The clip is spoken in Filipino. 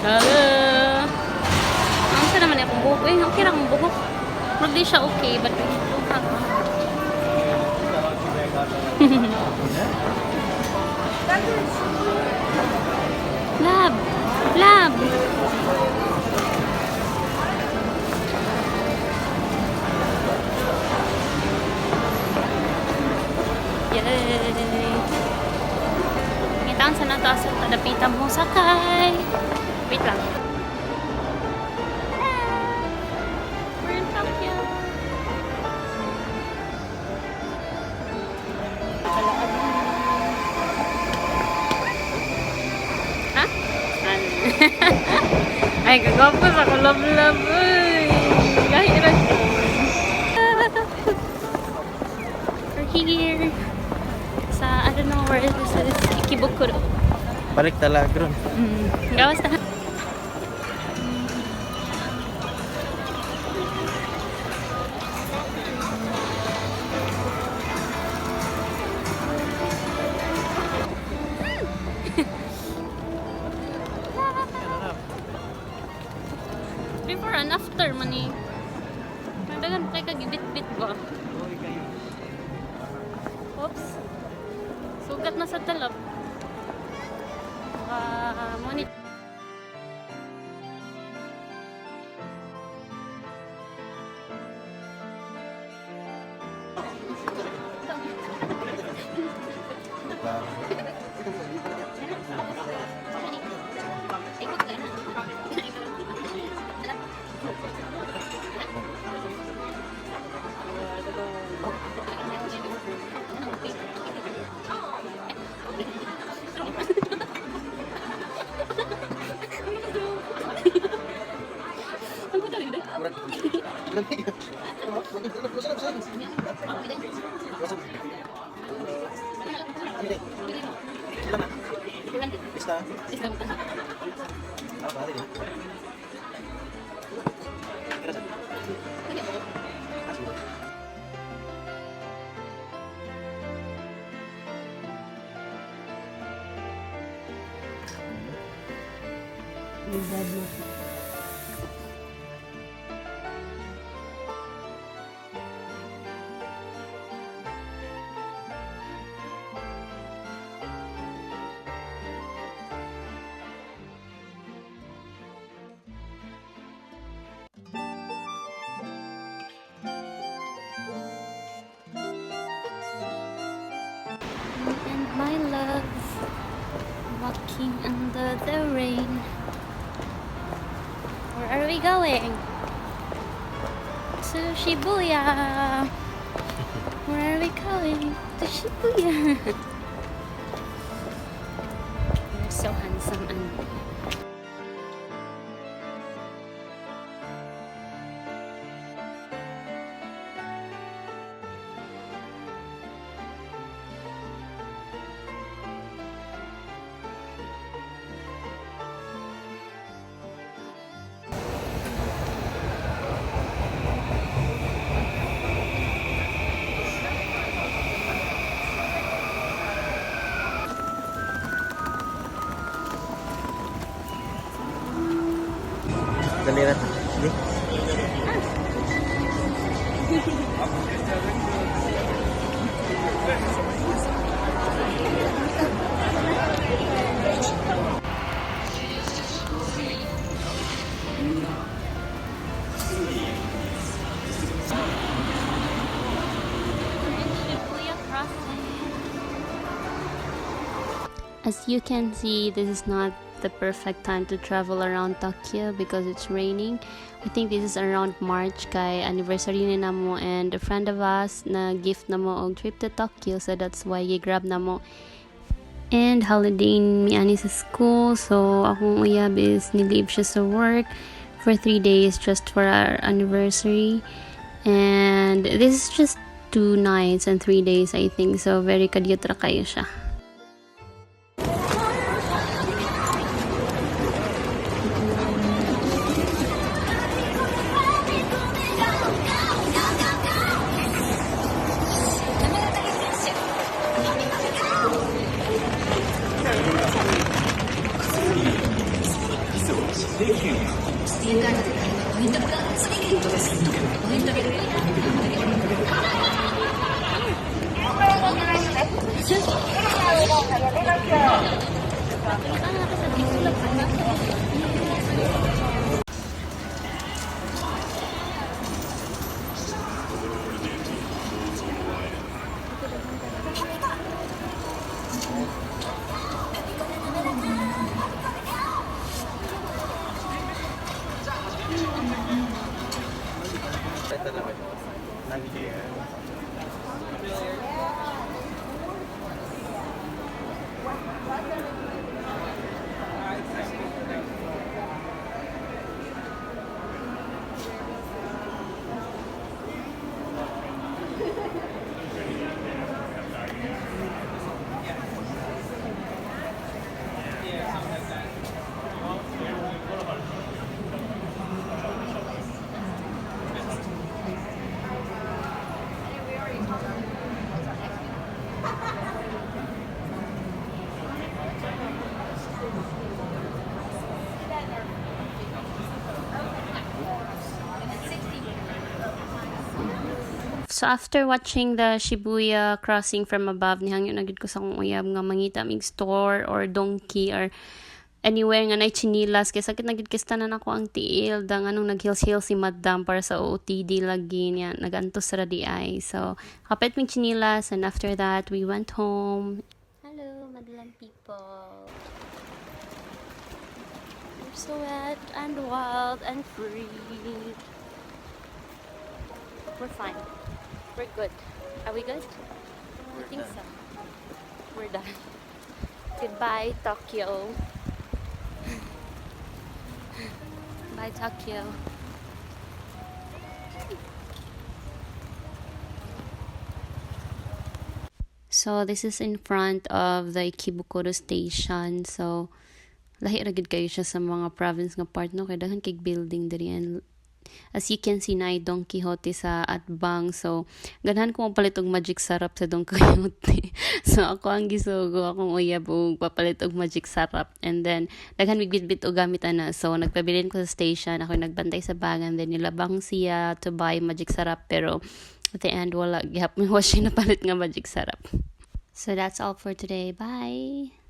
Hello. Ang sa naman akong buhok. Eh, okay lang ang buhok. Hindi siya okay, but we don't have. Lab. Lab. Yay. Ngitaan sa nataas at tadapitan mo sakay. Wait lang. We're in Tokyo. Ha? Ay, kagapos ako love-love. Uy, gahiran ko. We're here. Sa, I don't know where this is. Ikebukuro. Balik talaga ron. Gawas na. Before and after man eh. Nadagan pa kay kagibit-bit ba? Oops. Sugat na sa talab. Monit. And my love walking under the rain. Where are we going? To Shibuya. Where are we going? To Shibuya. You're so handsome and Dalirat. Di. as you can see, this is not the perfect time to travel around Tokyo because it's raining. I think this is around March kay anniversary ni namo and a friend of us na gift namo og trip to Tokyo, so that's why gi-grab namo. And holiday mi ani sa school, so akong uyab is ni-leave siya sa work for 3 days just for our anniversary. And this is just 2 nights and 3 days I think, so very kadyot ra kayo siya. So after watching the Shibuya crossing from above, nihangyo na gid ko sa akong uyab nga mangita mig store or donkey or anywhere nga nay chinilas kay sakit na gid kistanan ako ang tiil dang anong naghills-hills si madam para sa OOTD lagi niya nagantos ra di ay. So kapit mig chinilas and after that we went home. Hello madlang people. We're so wet and wild and free. We're fine. We're good. Are we good? I think so. We're done. Goodbye, Tokyo. Bye, Tokyo. So, this is in front of the Ikebukuro station. So, lahi ra gid kayo siya sa mga province nga part no kay daghan kay building diri and as you can see na Don Quixote sa Atbang. So, ganahan ko mapalit og magic sarap sa Don Quixote. So, ako ang gisugo, akong uyab og papalit og magic sarap. And then, daghan migbitbit og gamit ana. So, nagpabilin ko sa station. Ako nagbantay sa bag and then nilabang siya to buy magic sarap. Pero, at the end, wala. Gihapon was siya napalit nga magic sarap. So, that's all for today. Bye!